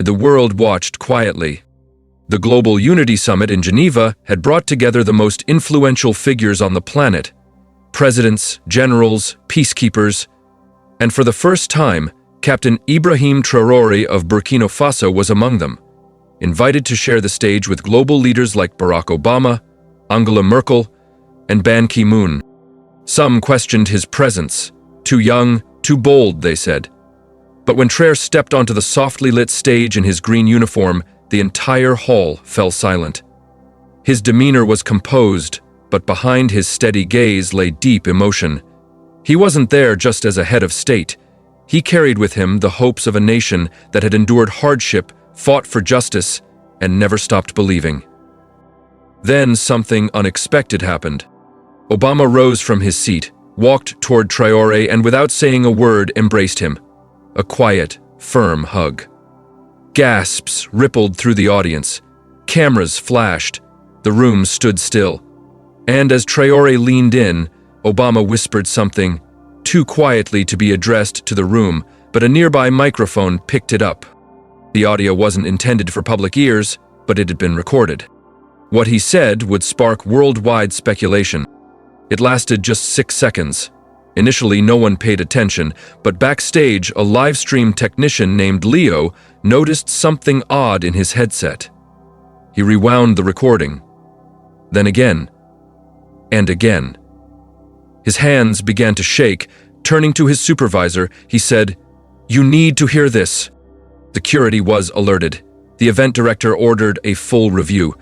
The world watched quietly. The Global Unity Summit in Geneva had brought together the most influential figures on the planet: presidents, generals, peacekeepers, and for the first time, Captain Ibrahim Traoré of Burkina Faso was among them, invited to share the stage with global leaders like Barack Obama, Angela Merkel, and Ban Ki-moon. Some questioned his presence. Too young, too bold, they said. But when Traoré stepped onto the softly lit stage in his green uniform, the entire hall fell silent. His demeanor was composed, but behind his steady gaze lay deep emotion. He wasn't there just as a head of state. He carried with him the hopes of a nation that had endured hardship, fought for justice, and never stopped believing. Then something unexpected happened. Obama rose from his seat, walked toward Traoré, and without saying a word, embraced him. A quiet, firm hug. Gasps rippled through the audience. Cameras flashed. The room stood still. And as Traoré leaned in, Obama whispered something, too quietly to be addressed to the room, but a nearby microphone picked it up. The audio wasn't intended for public ears, but it had been recorded. What he said would spark worldwide speculation. It lasted just 6 seconds. Initially, no one paid attention, but backstage, a live-stream technician named Leo noticed something odd in his headset. He rewound the recording. Then again. And again. His hands began to shake. Turning to his supervisor, he said, "You need to hear this." Security was alerted. The event director ordered a full review.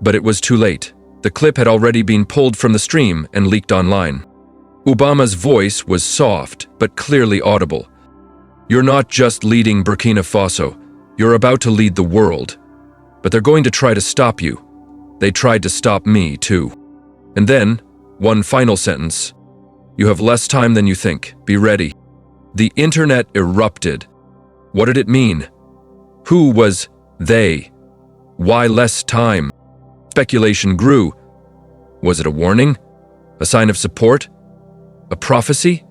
But it was too late. The clip had already been pulled from the stream and leaked online. Obama's voice was soft, but clearly audible. "You're not just leading Burkina Faso. You're about to lead the world. But they're going to try to stop you. They tried to stop me, too." And then, one final sentence. "You have less time than you think. Be ready." The internet erupted. What did it mean? Who was they? Why less time? Speculation grew. Was it a warning? A sign of support? A prophecy?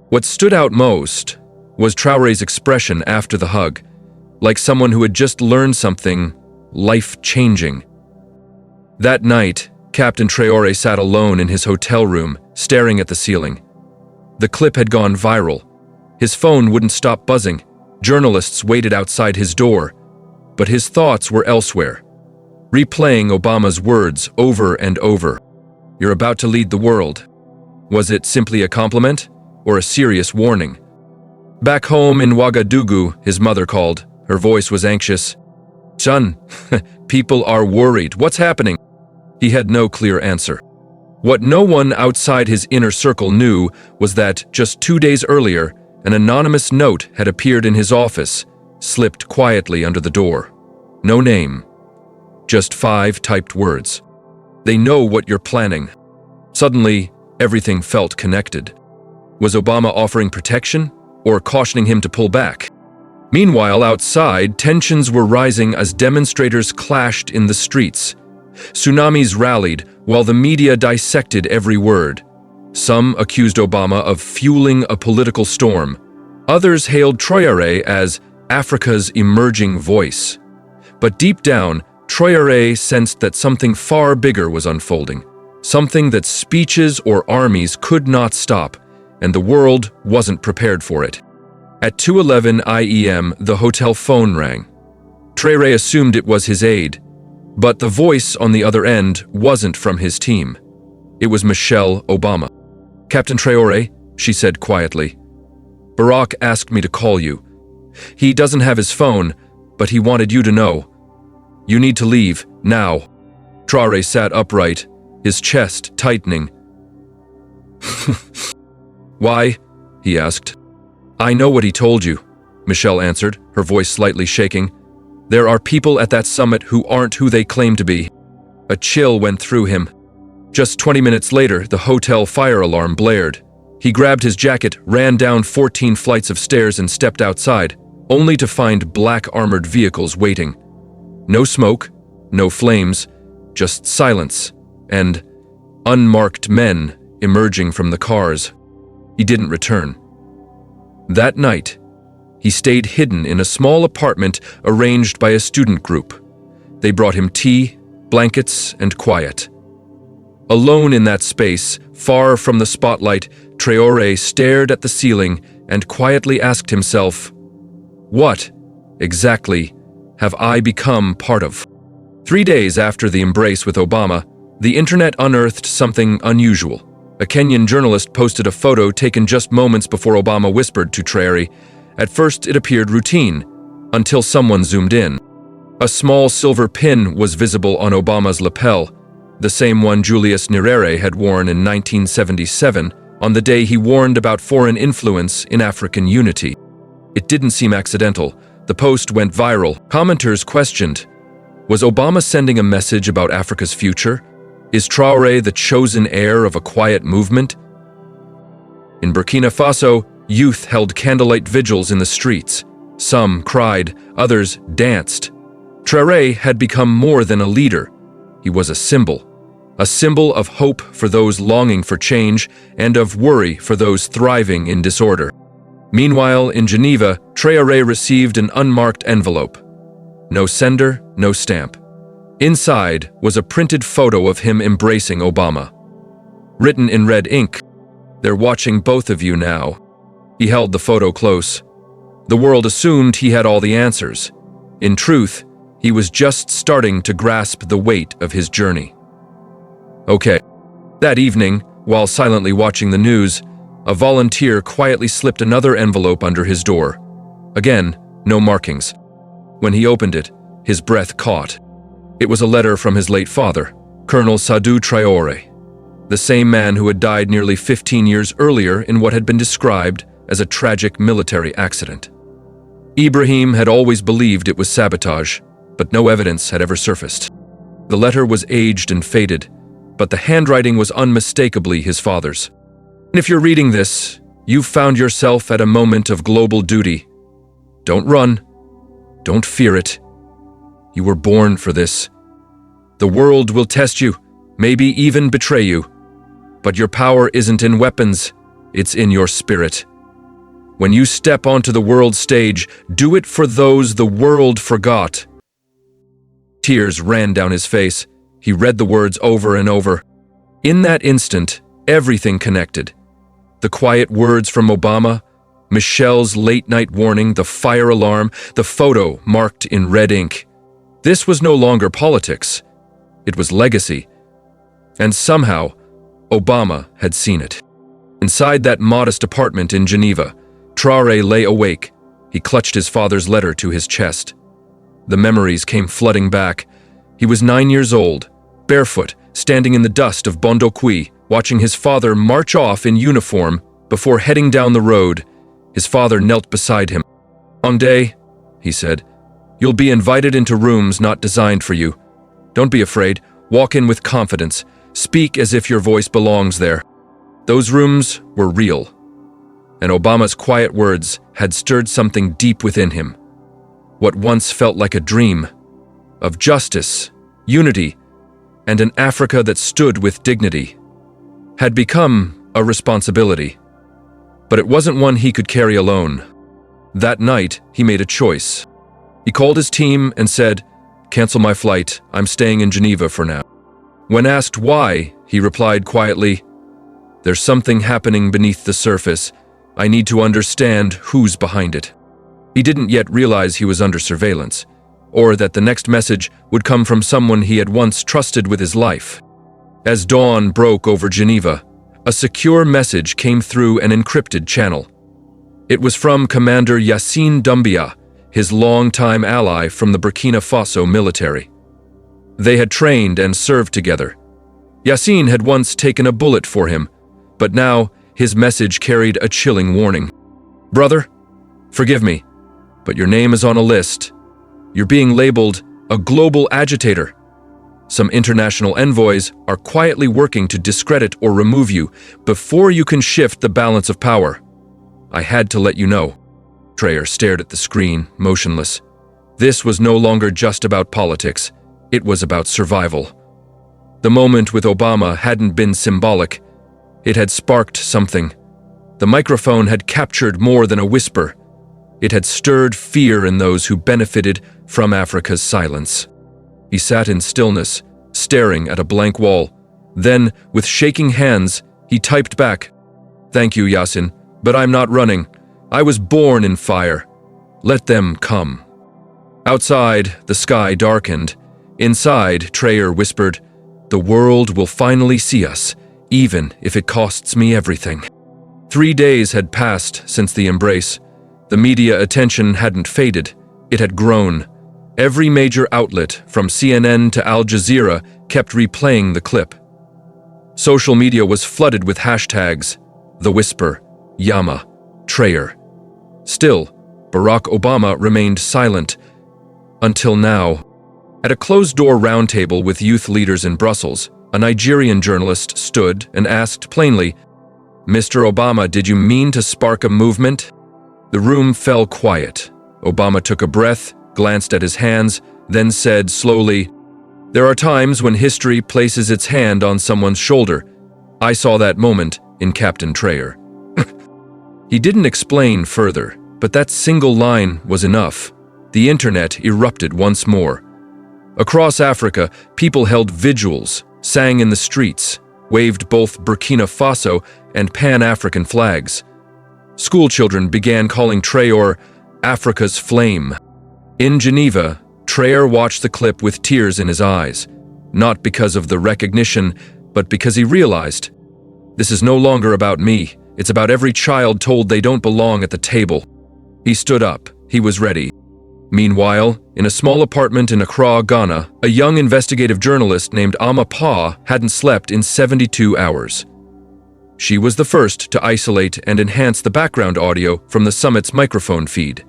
What stood out most was Traoré's expression after the hug, like someone who had just learned something life-changing. That night, Captain Traoré sat alone in his hotel room, staring at the ceiling. The clip had gone viral. His phone wouldn't stop buzzing. Journalists waited outside his door, but his thoughts were elsewhere, replaying Obama's words over and over. "You're about to lead the world." Was it simply a compliment or a serious warning? Back home in Ouagadougou, his mother called. Her voice was anxious. "Son, people are worried. What's happening?" He had no clear answer. What no one outside his inner circle knew was that just 2 days earlier, an anonymous note had appeared in his office, slipped quietly under the door. No name, just 5 typed words. "They know what you're planning." Suddenly, everything felt connected. Was Obama offering protection or cautioning him to pull back? Meanwhile, outside, tensions were rising as demonstrators clashed in the streets. Tsunamis rallied while the media dissected every word. Some accused Obama of fueling a political storm. Others hailed Traoré as Africa's emerging voice. But deep down, Traoré sensed that something far bigger was unfolding. Something that speeches or armies could not stop, and the world wasn't prepared for it. At 2:11 IEM, the hotel phone rang. Traoré assumed it was his aide, but the voice on the other end wasn't from his team. It was Michelle Obama. "Captain Traoré," she said quietly, "Barack asked me to call you. He doesn't have his phone, but he wanted you to know. You need to leave, now." Traoré sat upright, his chest tightening. "Why?" he asked. "I know what he told you," Michelle answered, her voice slightly shaking. "There are people at that summit who aren't who they claim to be." A chill went through him. Just 20 minutes later, the hotel fire alarm blared. He grabbed his jacket, ran down 14 flights of stairs and stepped outside, only to find black armored vehicles waiting. No smoke, no flames, just silence and unmarked men emerging from the cars. He didn't return. That night, He stayed hidden in a small apartment arranged by a student group. They brought him tea, blankets, and quiet. Alone in that space, far from the spotlight, Traoré stared at the ceiling and quietly asked himself, "What, exactly, have I become part of?" 3 days after the embrace with Obama, the internet unearthed something unusual. A Kenyan journalist posted a photo taken just moments before Obama whispered to Traoré. At first, it appeared routine, until someone zoomed in. A small silver pin was visible on Obama's lapel, the same one Julius Nyerere had worn in 1977, on the day he warned about foreign influence in African unity. It didn't seem accidental. The post went viral. Commenters questioned, was Obama sending a message about Africa's future? Is Traoré the chosen heir of a quiet movement? In Burkina Faso, youth held candlelight vigils in the streets. Some cried, others danced. Traoré had become more than a leader. He was a symbol of hope for those longing for change and of worry for those thriving in disorder. Meanwhile, in Geneva, Traoré received an unmarked envelope. No sender, no stamp. Inside was a printed photo of him embracing Obama. Written in red ink, "They're watching both of you now." He held the photo close. The world assumed he had all the answers. In truth, he was just starting to grasp the weight of his journey. Okay. That evening, while silently watching the news, a volunteer quietly slipped another envelope under his door. Again, no markings. When he opened it, his breath caught. It was a letter from his late father, Colonel Sadou Traoré, the same man who had died nearly 15 years earlier in what had been described as a tragic military accident. Ibrahim had always believed it was sabotage, but no evidence had ever surfaced. The letter was aged and faded, but the handwriting was unmistakably his father's. And if you're reading this, you've found yourself at a moment of global duty. Don't run. Don't fear it. You were born for this. The world will test you, maybe even betray you. But your power isn't in weapons, it's in your spirit. When you step onto the world stage, do it for those the world forgot. Tears ran down his face. He read the words over and over. In that instant, everything connected. The quiet words from Obama, Michelle's late-night warning, the fire alarm, the photo marked in red ink. This was no longer politics. It was legacy. And somehow, Obama had seen it. Inside that modest apartment in Geneva, Traoré lay awake. He clutched his father's letter to his chest. The memories came flooding back. He was 9 years old, barefoot, standing in the dust of Bondokwi, watching his father march off in uniform before heading down the road. His father knelt beside him. "Long day," he said. "You'll be invited into rooms not designed for you. Don't be afraid. Walk in with confidence. Speak as if your voice belongs there." Those rooms were real. And Obama's quiet words had stirred something deep within him. What once felt like a dream of justice, unity, and an Africa that stood with dignity had become a responsibility. But it wasn't one he could carry alone. That night, he made a choice. He called his team and said, "Cancel my flight. I'm staying in Geneva for now." When asked why, he replied quietly, "There's something happening beneath the surface. I need to understand who's behind it." He didn't yet realize he was under surveillance, or that the next message would come from someone he had once trusted with his life. As dawn broke over Geneva, a secure message came through an encrypted channel. It was from Commander Yassine Doumbia, his longtime ally from the Burkina Faso military. They had trained and served together. Yassine had once taken a bullet for him, but now his message carried a chilling warning. "Brother, forgive me, but your name is on a list. You're being labeled a global agitator. Some international envoys are quietly working to discredit or remove you before you can shift the balance of power. I had to let you know." Traoré stared at the screen, motionless. This was no longer just about politics. It was about survival. The moment with Obama hadn't been symbolic. It had sparked something. The microphone had captured more than a whisper. It had stirred fear in those who benefited from Africa's silence. He sat in stillness, staring at a blank wall. Then, with shaking hands, he typed back, "Thank you, Yasin, but I'm not running. I was born in fire. Let them come." Outside, the sky darkened. Inside, Traoré whispered, "The world will finally see us, even if it costs me everything." 3 days had passed since the embrace. The media attention hadn't faded, it had grown. Every major outlet, from CNN to Al Jazeera, kept replaying the clip. Social media was flooded with hashtags, The Whisper, Yama, Traoré. Still, Barack Obama remained silent. Until now. At a closed-door roundtable with youth leaders in Brussels, a Nigerian journalist stood and asked plainly, "Mr. Obama, did you mean to spark a movement?" The room fell quiet. Obama took a breath, glanced at his hands, then said slowly, "There are times when history places its hand on someone's shoulder. I saw that moment in Captain Traoré." He didn't explain further, but that single line was enough. The internet erupted once more. Across Africa, people held vigils, sang in the streets, waved both Burkina Faso and Pan-African flags. Schoolchildren began calling Traoré Africa's flame. In Geneva, Traoré watched the clip with tears in his eyes, not because of the recognition, but because he realized, "This is no longer about me, it's about every child told they don't belong at the table." He stood up, he was ready. Meanwhile, in a small apartment in Accra, Ghana, a young investigative journalist named Ama Pa hadn't slept in 72 hours. She was the first to isolate and enhance the background audio from the summit's microphone feed.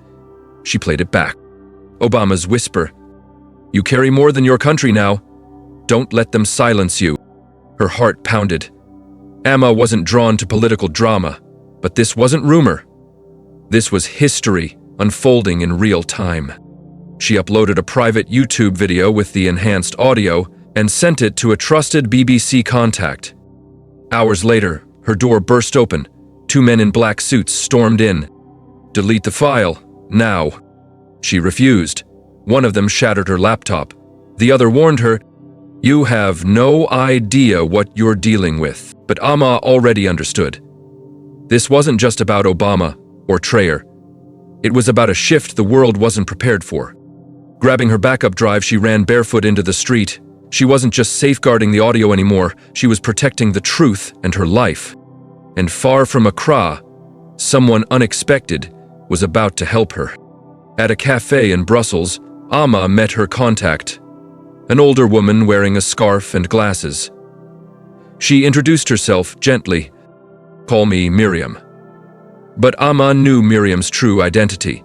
She played it back. Obama's whisper, "You carry more than your country now. Don't let them silence you." Her heart pounded. Ama wasn't drawn to political drama, but this wasn't rumor. This was history unfolding in real time. She uploaded a private YouTube video with the enhanced audio and sent it to a trusted BBC contact. Hours later, her door burst open. 2 men in black suits stormed in. "Delete the file, now." She refused. One of them shattered her laptop. The other warned her, "You have no idea what you're dealing with." But Ama already understood. This wasn't just about Obama or Traoré. It was about a shift the world wasn't prepared for. Grabbing her backup drive, she ran barefoot into the street. She wasn't just safeguarding the audio anymore, she was protecting the truth and her life. And far from Accra, someone unexpected was about to help her. At a cafe in Brussels, Ama met her contact, an older woman wearing a scarf and glasses. She introduced herself gently, "Call me Miriam." But Ama knew Miriam's true identity.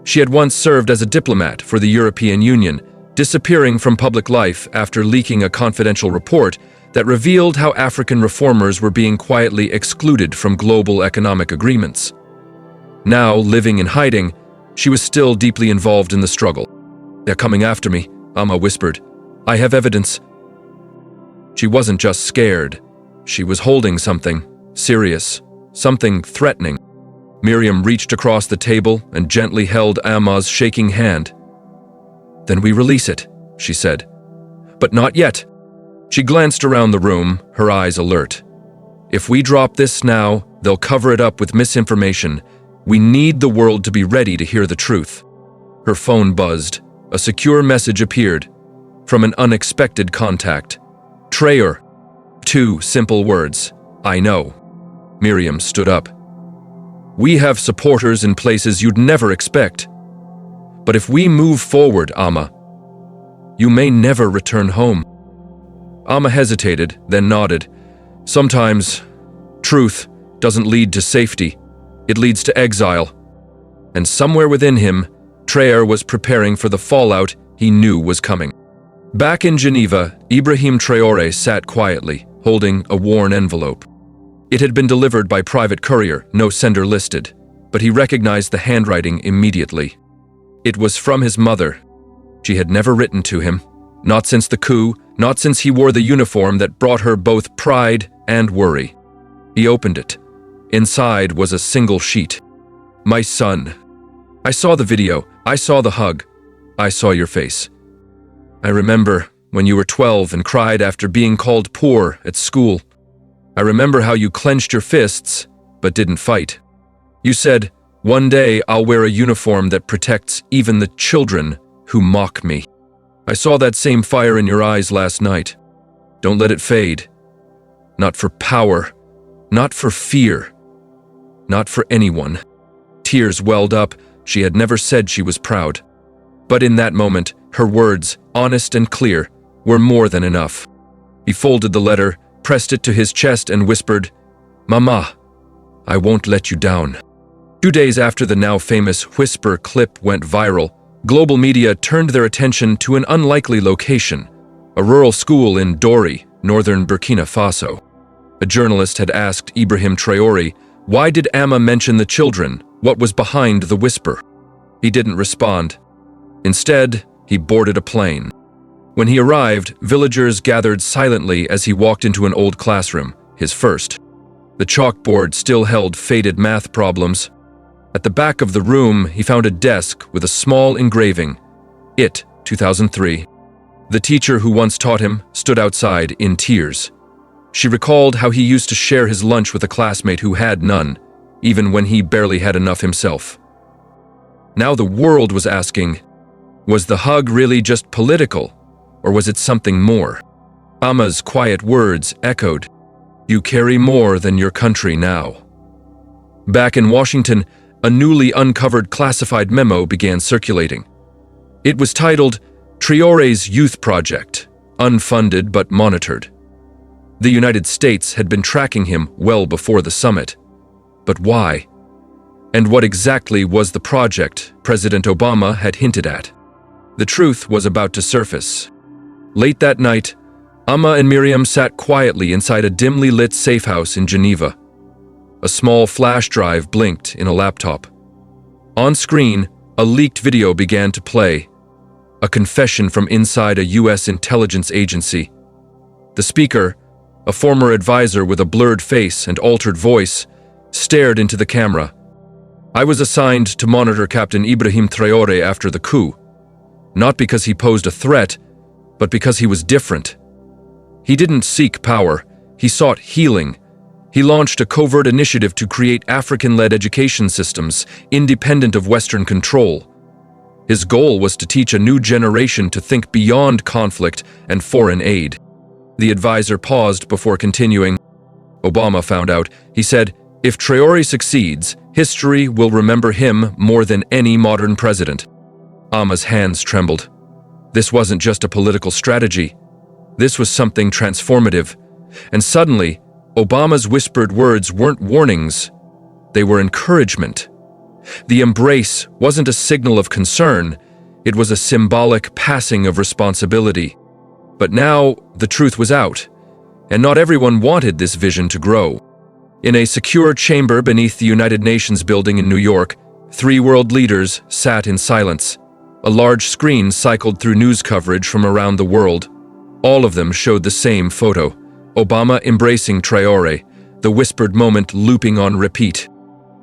She had once served as a diplomat for the European Union, disappearing from public life after leaking a confidential report that revealed how African reformers were being quietly excluded from global economic agreements. Now, living in hiding, she was still deeply involved in the struggle. "They're coming after me," Ama whispered. "I have evidence." She wasn't just scared. She was holding something serious, something threatening. Miriam reached across the table and gently held Ama's shaking hand. "Then we release it," she said. "But not yet." She glanced around the room, her eyes alert. "If we drop this now, they'll cover it up with misinformation. We need the world to be ready to hear the truth." Her phone buzzed. A secure message appeared from an unexpected contact. "Traoré." 2 simple words. "I know." Miriam stood up. "We have supporters in places you'd never expect. But if we move forward, Ama, you may never return home." Ama hesitated, then nodded. "Sometimes, truth doesn't lead to safety. It leads to exile." And somewhere within him, Traoré was preparing for the fallout he knew was coming. Back in Geneva, Ibrahim Traoré sat quietly, holding a worn envelope. It had been delivered by private courier, no sender listed, but he recognized the handwriting immediately. It was from his mother. She had never written to him, not since the coup, not since he wore the uniform that brought her both pride and worry. He opened it. Inside was a single sheet. "My son, I saw the video. I saw the hug. I saw your face. I remember when you were 12 and cried after being called poor at school. I remember how you clenched your fists, but didn't fight. You said, "One day I'll wear a uniform that protects even the children who mock me." I saw that same fire in your eyes last night. Don't let it fade. Not for power, not for fear, not for anyone. Tears welled up. She had never said she was proud. But in that moment, her words, honest and clear, were more than enough. He folded the letter, pressed it to his chest and whispered, "Mama, I won't let you down." 2 days after the now famous whisper clip went viral, global media turned their attention to an unlikely location, a rural school in Dori, northern Burkina Faso. A journalist had asked Ibrahim Traoré, why did Amma mention the children? What was behind the whisper? He didn't respond. Instead, he boarded a plane. When he arrived, villagers gathered silently as he walked into an old classroom, his first. The chalkboard still held faded math problems. At the back of the room, he found a desk with a small engraving, "It, 2003. The teacher who once taught him stood outside in tears. She recalled how he used to share his lunch with a classmate who had none, even when he barely had enough himself. Now the world was asking, was the hug really just political, or was it something more? Amma's quiet words echoed, "You carry more than your country now." Back in Washington, a newly uncovered classified memo began circulating. It was titled, Traoré's Youth Project, unfunded but monitored. The United States had been tracking him well before the summit. But why? And what exactly was the project President Obama had hinted at? The truth was about to surface. Late that night, Amma and Miriam sat quietly inside a dimly lit safe house in Geneva. A small flash drive blinked in a laptop. On screen, a leaked video began to play, a confession from inside a U.S. intelligence agency. The speaker, a former advisor with a blurred face and altered voice, stared into the camera. "I was assigned to monitor Captain Ibrahim Traoré after the coup, not because he posed a threat, but because he was different. He didn't seek power, he sought healing. He launched a covert initiative to create African-led education systems, independent of Western control. His goal was to teach a new generation to think beyond conflict and foreign aid." The advisor paused before continuing. Obama found out. He said, "If Traoré succeeds, history will remember him more than any modern president." Amma's hands trembled. This wasn't just a political strategy. This was something transformative. And suddenly, Obama's whispered words weren't warnings. They were encouragement. The embrace wasn't a signal of concern. It was a symbolic passing of responsibility. But now, the truth was out, and not everyone wanted this vision to grow. In a secure chamber beneath the United Nations building in New York, 3 world leaders sat in silence. A large screen cycled through news coverage from around the world. All of them showed the same photo, Obama embracing Traoré, the whispered moment looping on repeat.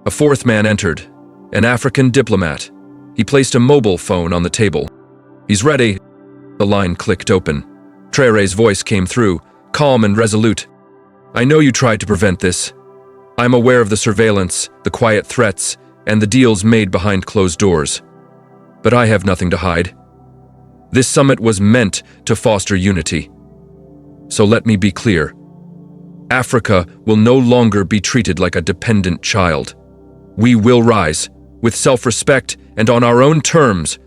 A 4th man entered, an African diplomat. He placed a mobile phone on the table. "He's ready." The line clicked open. Traoré's voice came through, calm and resolute. "I know you tried to prevent this. I'm aware of the surveillance, the quiet threats, and the deals made behind closed doors. But I have nothing to hide. This summit was meant to foster unity. So let me be clear. Africa will no longer be treated like a dependent child. We will rise, with self-respect and on our own terms."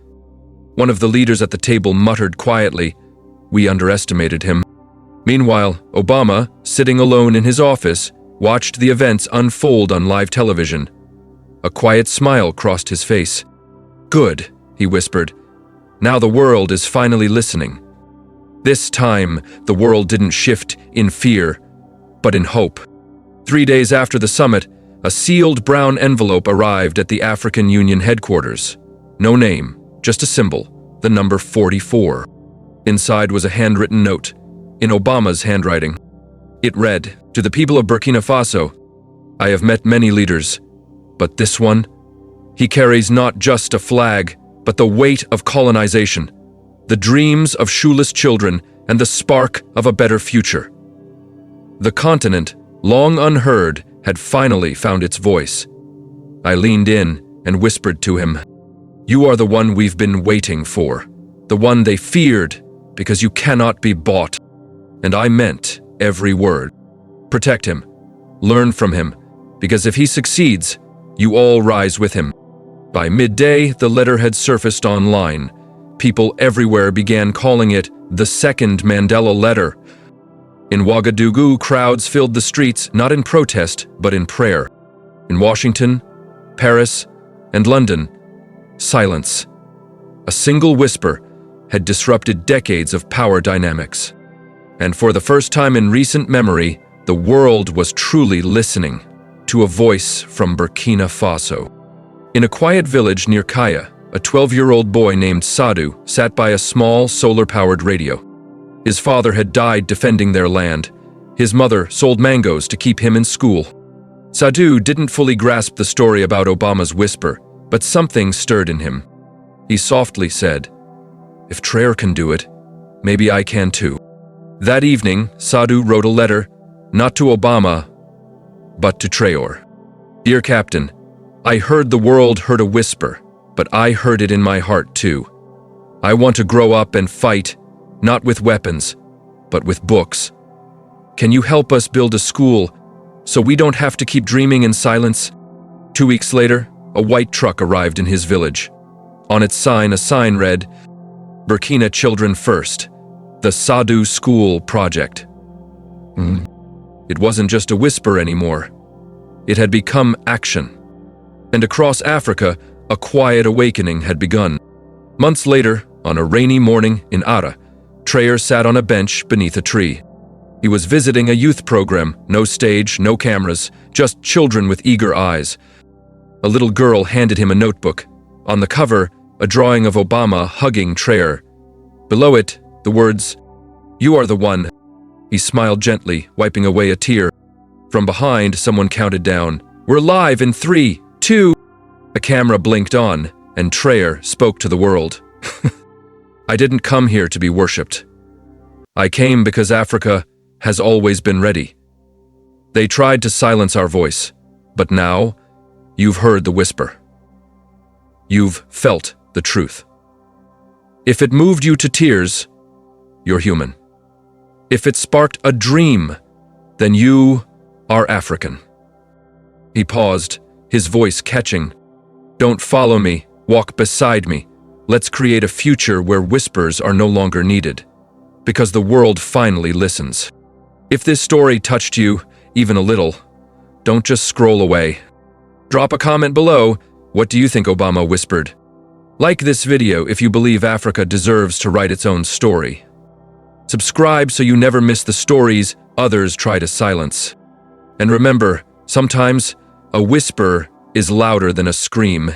One of the leaders at the table muttered quietly, "We underestimated him." Meanwhile, Obama, sitting alone in his office, watched the events unfold on live television. A quiet smile crossed his face. "Good," he whispered. "Now the world is finally listening." This time, the world didn't shift in fear, but in hope. 3 days after the summit, a sealed brown envelope arrived at the African Union headquarters. No name, just a symbol, the number 44. Inside was a handwritten note, in Obama's handwriting. It read, "To the people of Burkina Faso, I have met many leaders, but this one, He carries not just a flag, but the weight of colonization, the dreams of shoeless children, and the spark of a better future. The continent, long unheard, had finally found its voice. I leaned in and whispered to him, "You are the one we've been waiting for, the one they feared because you cannot be bought." And I meant every word. Protect him. Learn from him, because if he succeeds, you all rise with him. By midday, the letter had surfaced online. People everywhere began calling it the second Mandela letter. In Ouagadougou, crowds filled the streets not in protest, but in prayer. In Washington, Paris, and London, silence. A single whisper had disrupted decades of power dynamics. And for the first time in recent memory, the world was truly listening to a voice from Burkina Faso. In a quiet village near Kaya, a 12-year-old boy named Sadou sat by a small solar-powered radio. His father had died defending their land. His mother sold mangoes to keep him in school. Sadou didn't fully grasp the story about Obama's whisper, but something stirred in him. He softly said, "If Traoré can do it, maybe I can too." That evening, Sadou wrote a letter, not to Obama, but to Traoré. "Dear Captain, I heard the world heard a whisper, but I heard it in my heart too. I want to grow up and fight, not with weapons, but with books. Can you help us build a school so we don't have to keep dreaming in silence?" 2 weeks later, a white truck arrived in his village. On its sign, a sign read, "Burkina Children First, the Sadou School Project." It wasn't just a whisper anymore. It had become action. And across Africa, a quiet awakening had begun. Months later, on a rainy morning in Ara, Traoré sat on a bench beneath a tree. He was visiting a youth program, no stage, no cameras, just children with eager eyes. A little girl handed him a notebook. On the cover, a drawing of Obama hugging Traoré. Below it, the words, "You are the one." He smiled gently, wiping away a tear. From behind, someone counted down, "We're live in 3, 2. A camera blinked on, and Traoré spoke to the world. "I didn't come here to be worshipped. I came because Africa has always been ready. They tried to silence our voice, but now you've heard the whisper. You've felt the truth. If it moved you to tears, you're human. If it sparked a dream, then you are African." He paused, his voice catching. "Don't follow me, walk beside me. Let's create a future where whispers are no longer needed, because the world finally listens." If this story touched you, even a little, don't just scroll away. Drop a comment below. What do you think Obama whispered? Like this video if you believe Africa deserves to write its own story. Subscribe so you never miss the stories others try to silence. And remember, sometimes a whisper is louder than a scream.